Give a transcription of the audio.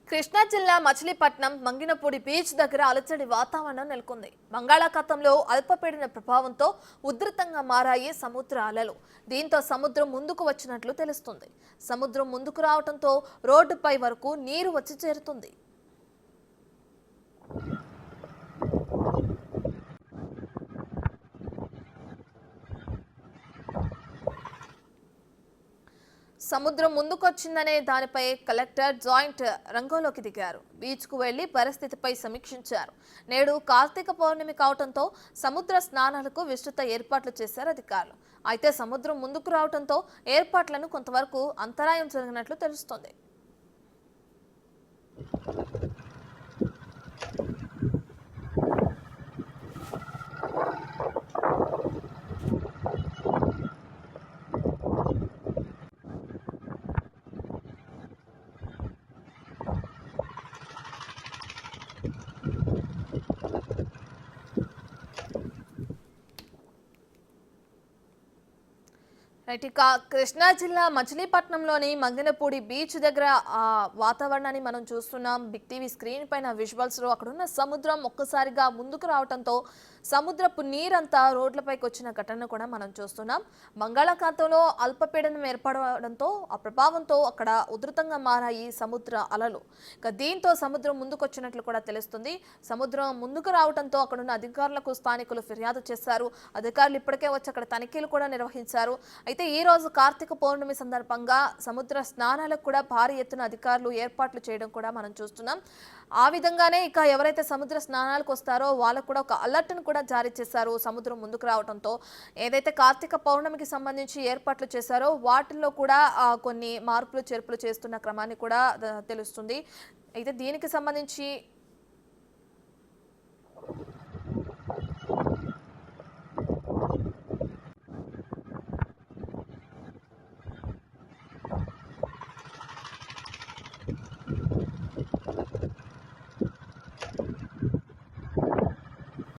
కృష్ణా జిల్లా మచిలీపట్నం మంగినపూడి బీచ్ దగ్గర అలజడి వాతావరణం నెలకొంది. బంగాళాఖాతంలో అల్పపీడన ప్రభావంతో ఉధృతంగా మారాయి సముద్ర అలలు. దీంతో సముద్రం ముందుకు వచ్చినట్లు తెలుస్తుంది. సముద్రం ముందుకు రావడంతో రోడ్డుపై వరకు నీరు వచ్చి చేరుతుంది. సముద్రం ముందుకొచ్చిందనే దానిపై కలెక్టర్ జాయింట్ రంగంలోకి దిగారు. బీచ్కు వెళ్లి పరిస్థితిపై సమీక్షించారు. నేడు కార్తీక పౌర్ణమి కావడంతో సముద్ర స్నానాలకు విస్తృత ఏర్పాట్లు చేశారు అధికారులు. అయితే సముద్రం ముందుకు రావడంతో ఏర్పాట్లను కొంతవరకు అంతరాయం జరిగినట్లు తెలుస్తోంది. ఇక కృష్ణా జిల్లా మచిలీపట్నంలోని మంగినపూడి బీచ్ దగ్గర వాతావరణాన్ని మనం చూస్తున్నాం. బిగ్ టీవీ స్క్రీన్ పైన విజువల్స్ లో అక్కడున్న సముద్రం ఒక్కసారిగా ముందుకు రావడంతో సముద్రపు నీరంతా రోడ్లపైకి వచ్చిన ఘటన కూడా మనం చూస్తున్నాం. బంగాళాఖాతంలో అల్పపీడనం ఏర్పడడంతో ఆ ప్రభావంతో అక్కడ ఉధృతంగా మారాయి సముద్ర అలలు. ఇక దీంతో సముద్రం ముందుకు వచ్చినట్లు కూడా తెలుస్తుంది. సముద్రం ముందుకు రావడంతో అక్కడున్న అధికారులకు స్థానికులు ఫిర్యాదు చేశారు. అధికారులు ఇప్పటికే వచ్చి అక్కడ తనిఖీలు కూడా నిర్వహించారు. అయితే ఈ రోజు కార్తీక పౌర్ణమి సందర్భంగా సముద్ర స్నానాలకు కూడా భారీ ఎత్తున అధికారులు ఏర్పాట్లు చేయడం కూడా మనం చూస్తున్నాం. ఆ విధంగానే ఇక ఎవరైతే సముద్ర స్నానాలకు వస్తారో వాళ్ళకు కూడా ఒక అలర్ట్ను కూడా జారీ చేశారు. సముద్రం ముందుకు రావడంతో ఏదైతే కార్తీక పౌర్ణమికి సంబంధించి ఏర్పాట్లు చేశారో వాటిల్లో కూడా కొన్ని మార్పులు చేర్పులు చేస్తున్న క్రమాన్ని కూడా తెలుస్తుంది. అయితే దీనికి సంబంధించి